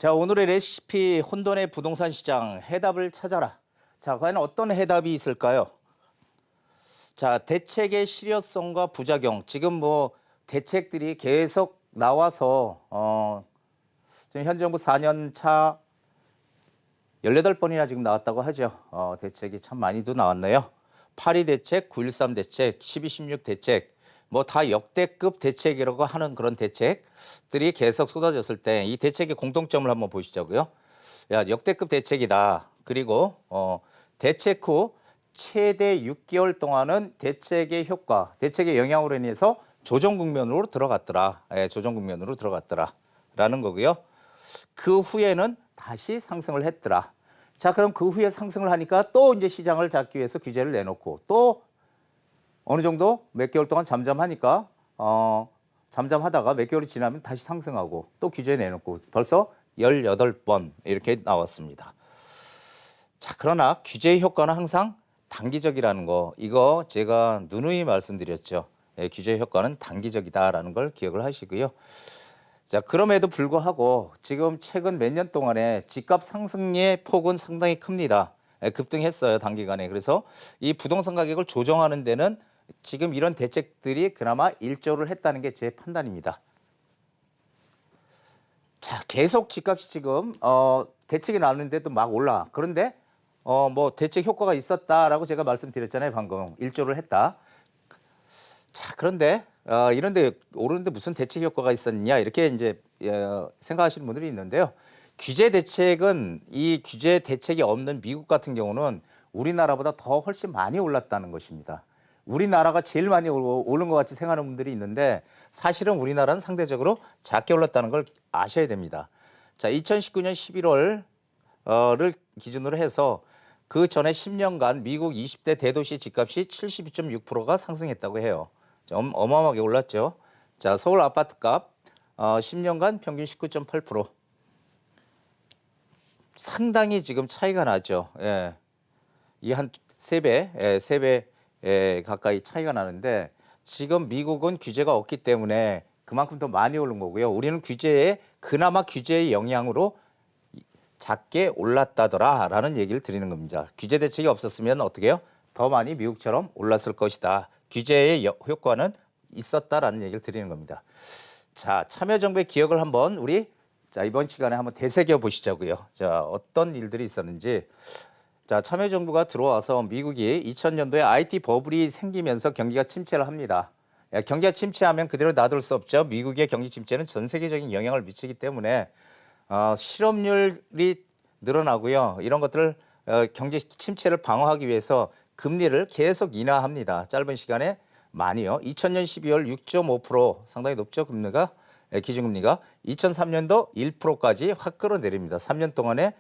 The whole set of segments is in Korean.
자, 오늘의 레시피 혼돈의 부동산 시장 해답을 찾아라. 자, 과연 어떤 해답이 있을까요? 자, 대책의 실효성과 부작용. 지금 뭐 대책들이 계속 나와서 지금 현 정부 4년 차 18번이나 지금 나왔다고 하죠. 대책이 참 많이도 나왔네요. 8.2 대책, 9.13 대책, 12.16 대책, 뭐 다 역대급 대책이라고 하는 그런 대책들이 계속 쏟아졌을 때 이 대책의 공통점을 한번 보시자고요. 야, 역대급 대책이다. 그리고 대책 후 최대 6개월 동안은 대책의 효과, 대책의 영향으로 인해서 조정 국면으로 들어갔더라. 조정 국면으로 들어갔더라라는 거고요. 그 후에는 다시 상승을 했더라. 자, 그럼 그 후에 상승을 하니까 또 이제 시장을 잡기 위해서 규제를 내놓고 또 어느 정도 몇 개월 동안 잠잠하니까 잠잠하다가 몇 개월이 지나면 다시 상승하고 또 규제 내놓고 벌써 18번 이렇게 나왔습니다. 자, 그러나 규제의 효과는 항상 단기적이라는 거, 이거 제가 누누이 말씀드렸죠. 규제의 효과는 단기적이다라는 걸 기억을 하시고요. 자, 그럼에도 불구하고 지금 최근 몇 년 동안에 집값 상승의 폭은 상당히 큽니다. 급등했어요, 단기간에. 그래서 이 부동산 가격을 조정하는 데는 지금 이런 대책들이 그나마 일조를 했다는 게 제 판단입니다. 자, 계속 집값이 지금 대책이 나오는데도 막 올라. 그런데 뭐 대책 효과가 있었다라고 제가 말씀드렸잖아요, 방금. 일조를 했다. 자, 그런데 이런데 오르는데 무슨 대책 효과가 있었냐 이렇게 이제 생각하시는 분들이 있는데요. 규제 대책은 이 규제 대책이 없는 미국 같은 경우는 우리나라보다 더 훨씬 많이 올랐다는 것입니다. 우리나라가 제일 많이 오른 것 같이 생각하는 분들이 있는데 사실은 우리나라는 상대적으로 작게 올랐다는 걸 아셔야 됩니다. 자, 2019년 11월을 기준으로 해서 그 전에 10년간 미국 20대 대도시 집값이 72.6%가 상승했다고 해요. 어마어마하게 올랐죠. 자, 서울 아파트값 10년간 평균 19.8%. 상당히 지금 차이가 나죠. 예. 이 한 3배, 3배 가까이 차이가 나는데 지금 미국은 규제가 없기 때문에 그만큼 더 많이 오른 거고요. 우리는 그나마 규제의 영향으로 작게 올랐다더라라는 얘기를 드리는 겁니다. 규제 대책이 없었으면 어떻게 해요? 더 많이 미국처럼 올랐을 것이다. 규제의 효과는 있었다라는 얘기를 드리는 겁니다. 자, 참여정부의 기억을 한번 자, 이번 시간에 한번 되새겨 보시자고요. 자, 어떤 일들이 있었는지. 자, 참여정부가 들어와서 미국이 2000년도에 IT 버블이 생기면서 경기가 침체를 합니다. 경기가 침체하면 그대로 놔둘 수 없죠. 미국의 경기 침체는 전 세계적인 영향을 미치기 때문에 실업률이 늘어나고요. 이런 것들을 경제 침체를 방어하기 위해서 금리를 계속 인하합니다. 짧은 시간에 많이요. 2000년 12월 6.5% 상당히 높죠. 기준금리가 2003년도 1%까지 확 끌어내립니다. 3년 동안에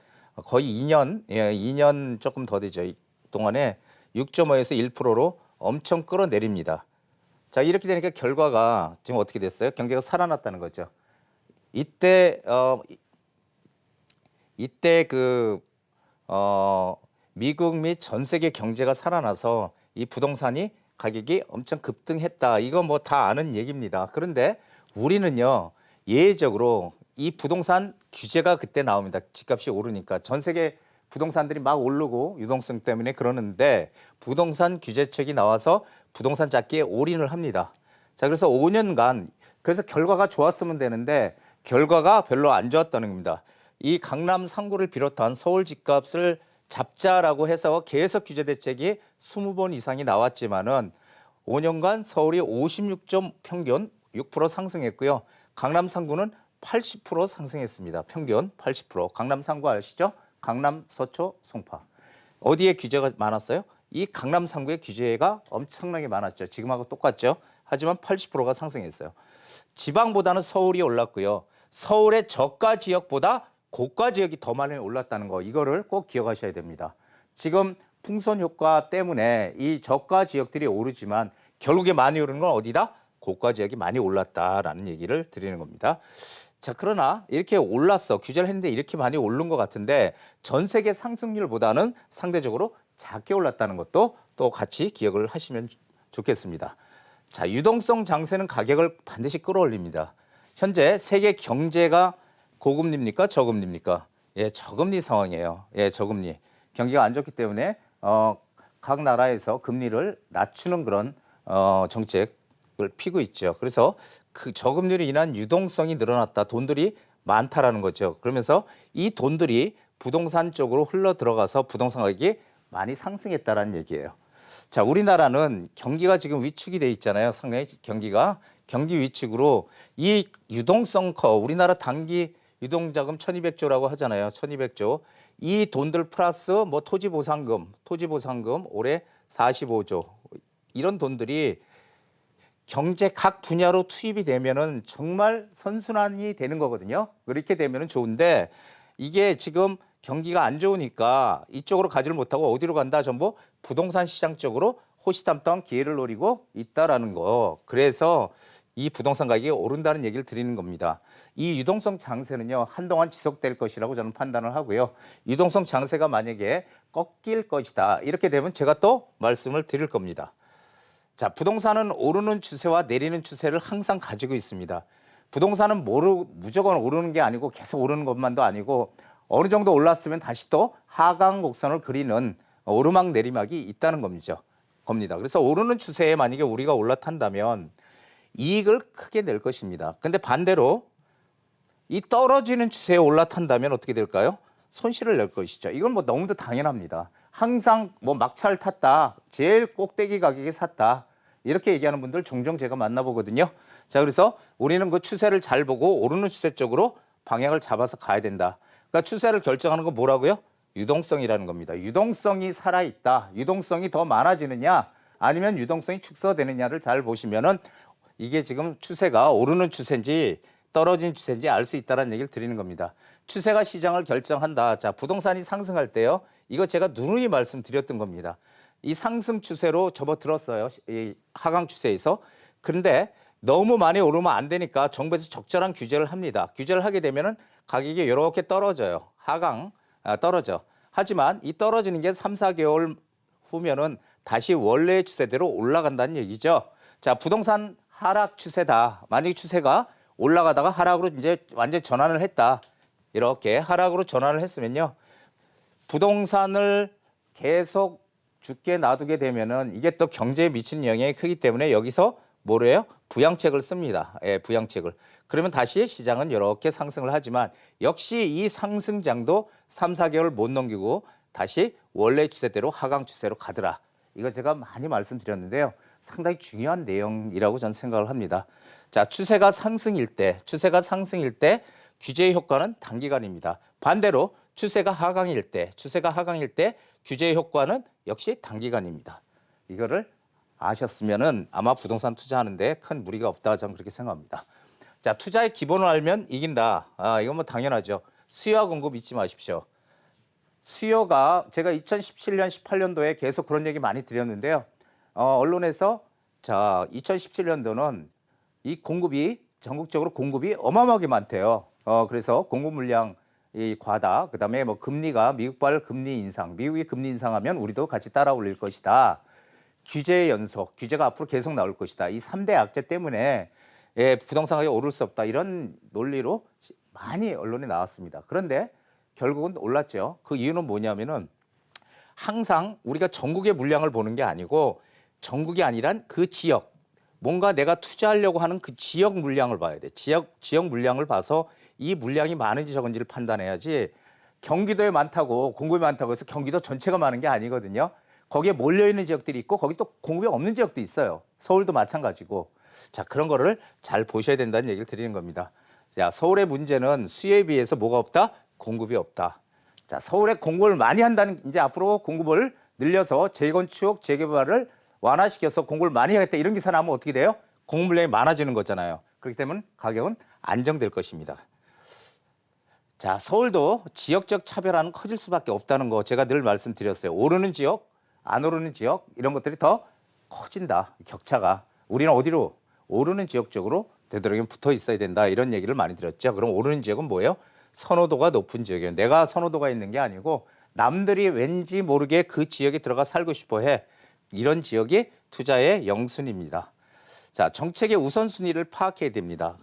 거의 2년 조금 더 되죠. 동안에 6.5에서 1%로 엄청 끌어내립니다. 자, 이렇게 되니까 결과가 지금 어떻게 됐어요? 경제가 살아났다는 거죠. 이때 미국 및 전 세계 경제가 살아나서 이 부동산이 가격이 엄청 급등했다. 이거 뭐 다 아는 얘기입니다. 그런데 우리는요, 예외적으로 이 부동산 규제가 그때 나옵니다. 집값이 오르니까 전 세계 부동산들이 막 오르고 유동성 때문에 그러는데 부동산 규제책이 나와서 부동산 잡기에 올인을 합니다. 자, 그래서 5년간 그래서 결과가 좋았으면 되는데 결과가 별로 안 좋았다는 겁니다. 이 강남 상구를 비롯한 서울 집값을 잡자라고 해서 계속 규제 대책이 20번 이상이 나왔지만은 5년간 서울이 평균 6% 상승했고요. 강남 상구는 80% 상승했습니다. 평균 80%. 강남 상구 아시죠? 강남, 서초, 송파. 어디에 규제가 많았어요? 이 강남 상구의 규제가 엄청나게 많았죠. 지금하고 똑같죠. 하지만 80%가 상승했어요. 지방보다는 서울이 올랐고요. 서울의 저가 지역보다 고가 지역이 더 많이 올랐다는 거, 이거를 꼭 기억하셔야 됩니다. 지금 풍선 효과 때문에 이 저가 지역들이 오르지만 결국에 많이 오르는 건 어디다? 고가 지역이 많이 올랐다라는 얘기를 드리는 겁니다. 자, 그러나 이렇게 올랐어. 규제를 했는데 이렇게 많이 오른 것 같은데 전 세계 상승률보다는 상대적으로 작게 올랐다는 것도 또 같이 기억을 하시면 좋겠습니다. 자, 유동성 장세는 가격을 반드시 끌어올립니다. 현재 세계 경제가 고금리입니까? 저금리입니까? 예, 저금리 상황이에요. 예, 저금리. 경기가 안 좋기 때문에 각 나라에서 금리를 낮추는 그런 정책을 피고 있죠. 그래서 그 저금리로 인한 유동성이 늘어났다. 돈들이 많다라는 거죠. 그러면서 이 돈들이 부동산 쪽으로 흘러 들어가서 부동산 가격이 많이 상승했다라는 얘기예요. 자, 우리나라는 경기가 지금 위축이 돼 있잖아요. 상당히 경기 위축으로 이 유동성 우리나라 단기 유동자금 1200조라고 하잖아요. 1200조. 이 돈들 플러스 뭐 토지보상금 올해 45조. 이런 돈들이 경제 각 분야로 투입이 되면은 정말 선순환이 되는 거거든요. 그렇게 되면은 좋은데 이게 지금 경기가 안 좋으니까 이쪽으로 가지를 못하고 어디로 간다? 전부 부동산 시장 쪽으로 호시탐탐 기회를 노리고 있다라는 거. 그래서 이 부동산 가격이 오른다는 얘기를 드리는 겁니다. 이 유동성 장세는요, 한동안 지속될 것이라고 저는 판단을 하고요. 유동성 장세가 만약에 꺾일 것이다. 이렇게 되면 제가 또 말씀을 드릴 겁니다. 자, 부동산은 오르는 추세와 내리는 추세를 항상 가지고 있습니다. 부동산은 무조건 오르는 게 아니고 계속 오르는 것만도 아니고 어느 정도 올랐으면 다시 또 하강 곡선을 그리는 오르막 내리막이 있다는 겁니다. 그래서 오르는 추세에 만약에 우리가 올라탄다면 이익을 크게 낼 것입니다. 근데 반대로 이 떨어지는 추세에 올라탄다면 어떻게 될까요? 손실을 낼 것이죠. 이건 뭐 너무도 당연합니다. 항상 뭐 막차를 탔다, 제일 꼭대기 가격에 샀다, 이렇게 얘기하는 분들 종종 제가 만나보거든요. 자, 그래서 우리는 그 추세를 잘 보고 오르는 추세 쪽으로 방향을 잡아서 가야 된다. 그러니까 추세를 결정하는 건 뭐라고요? 유동성이라는 겁니다. 유동성이 살아있다. 유동성이 더 많아지느냐 아니면 유동성이 축소되느냐를 잘 보시면은 이게 지금 추세가 오르는 추세인지 떨어진 추세인지 알 수 있다는 얘기를 드리는 겁니다. 추세가 시장을 결정한다. 자, 부동산이 상승할 때요. 이거 제가 누누이 말씀드렸던 겁니다. 이 상승 추세로 접어들었어요. 이 하강 추세에서. 그런데 너무 많이 오르면 안 되니까 정부에서 적절한 규제를 합니다. 규제를 하게 되면은 가격이 이렇게 떨어져요. 떨어져. 하지만 이 떨어지는 게 3, 4개월 후면은 다시 원래의 추세대로 올라간다는 얘기죠. 자, 부동산 하락 추세다. 만약에 추세가 올라가다가 하락으로 이제 완전 전환을 했다. 이렇게 하락으로 전환을 했으면요. 부동산을 계속 죽게 놔두게 되면은 이게 또 경제에 미치는 영향이 크기 때문에 여기서 뭐래요? 부양책을 씁니다. 예, 부양책을. 그러면 다시 시장은 이렇게 상승을 하지만 역시 이 상승장도 3, 4개월 못 넘기고 다시 원래 추세대로 하강 추세로 가더라. 이거 제가 많이 말씀드렸는데요. 상당히 중요한 내용이라고 저는 생각을 합니다. 자, 추세가 상승일 때 규제의 효과는 단기간입니다. 반대로 추세가 하강일 때 규제의 효과는 역시 단기간입니다. 이거를 아셨으면은 아마 부동산 투자하는데 큰 무리가 없다, 저는 그렇게 생각합니다. 자, 투자의 기본을 알면 이긴다. 이건 뭐 당연하죠. 수요와 공급 잊지 마십시오. 수요가 제가 2017년, 18년도에 계속 그런 얘기 많이 드렸는데요. 언론에서 자, 2017년도는 이 공급이 전국적으로 공급이 어마어마하게 많대요. 그래서 공급 물량이 과다. 그다음에 뭐 금리가 미국발 금리 인상, 미국이 금리 인상하면 우리도 같이 따라 올릴 것이다. 규제의 연속, 규제가 앞으로 계속 나올 것이다. 이 3대 악재 때문에 부동산 가격이 오를 수 없다. 이런 논리로 많이 언론에 나왔습니다. 그런데 결국은 올랐죠. 그 이유는 뭐냐면은 항상 우리가 전국의 물량을 보는 게 아니고 전국이 아니란 그 지역, 뭔가 내가 투자하려고 하는 그 지역 물량을 봐야 돼. 지역 물량을 봐서 이 물량이 많은지 적은지를 판단해야지 경기도에 많다고 공급이 많다고 해서 경기도 전체가 많은 게 아니거든요. 거기에 몰려있는 지역들이 있고 거기 또 공급이 없는 지역도 있어요. 서울도 마찬가지고. 자, 그런 거를 잘 보셔야 된다는 얘기를 드리는 겁니다. 자, 서울의 문제는 수요에 비해서 뭐가 없다? 공급이 없다. 자, 서울에 공급을 많이 한다는, 이제 앞으로 공급을 늘려서 재건축, 재개발을 완화시켜서 공급을 많이 하겠다, 이런 기사 나오면 어떻게 돼요? 공급 물량이 많아지는 거잖아요. 그렇기 때문에 가격은 안정될 것입니다. 자, 서울도 지역적 차별화는 커질 수밖에 없다는 거 제가 늘 말씀드렸어요. 오르는 지역, 안 오르는 지역, 이런 것들이 더 커진다, 격차가. 우리는 어디로? 오르는 지역 쪽으로 되도록이면 붙어 있어야 된다, 이런 얘기를 많이 드렸죠. 그럼 오르는 지역은 뭐예요? 선호도가 높은 지역이에요. 내가 선호도가 있는 게 아니고 남들이 왠지 모르게 그 지역에 들어가 살고 싶어 해. 이런 지역이 투자의 영순입니다. 자, 정책의 우선순위를 파악해야 됩니다.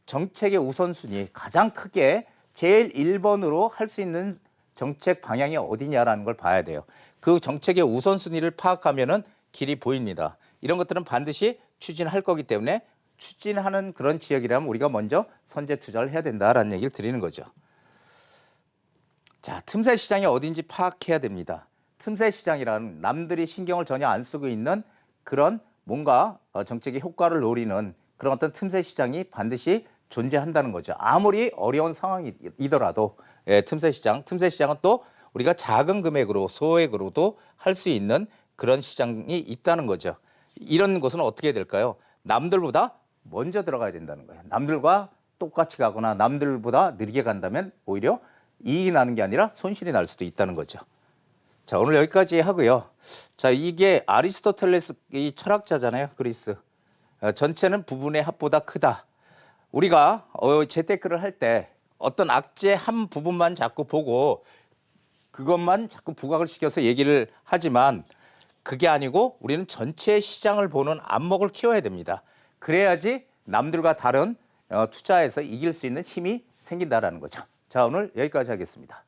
정책의 우선순위, 가장 크게 제일 1번으로 할 수 있는 정책 방향이 어디냐라는 걸 봐야 돼요. 그 정책의 우선순위를 파악하면은 길이 보입니다. 이런 것들은 반드시 추진할 거기 때문에 추진하는 그런 지역이라면 우리가 먼저 선제 투자를 해야 된다라는 얘기를 드리는 거죠. 자, 틈새 시장이 어딘지 파악해야 됩니다. 틈새 시장이란 남들이 신경을 전혀 안 쓰고 있는 그런 뭔가 정책의 효과를 노리는 그런 어떤 틈새 시장이 반드시 존재한다는 거죠. 아무리 어려운 상황이더라도 틈새 시장은 또 우리가 작은 금액으로 소액으로도 할 수 있는 그런 시장이 있다는 거죠. 이런 것은 어떻게 될까요? 남들보다 먼저 들어가야 된다는 거예요. 남들과 똑같이 가거나 남들보다 느리게 간다면 오히려 이익이 나는 게 아니라 손실이 날 수도 있다는 거죠. 자, 오늘 여기까지 하고요. 자, 이게 아리스토텔레스 이 철학자잖아요. 그리스. 전체는 부분의 합보다 크다. 우리가 재테크를 할 때 어떤 악재 한 부분만 자꾸 보고 그것만 자꾸 부각을 시켜서 얘기를 하지만 그게 아니고 우리는 전체 시장을 보는 안목을 키워야 됩니다. 그래야지 남들과 다른 투자에서 이길 수 있는 힘이 생긴다라는 거죠. 자, 오늘 여기까지 하겠습니다.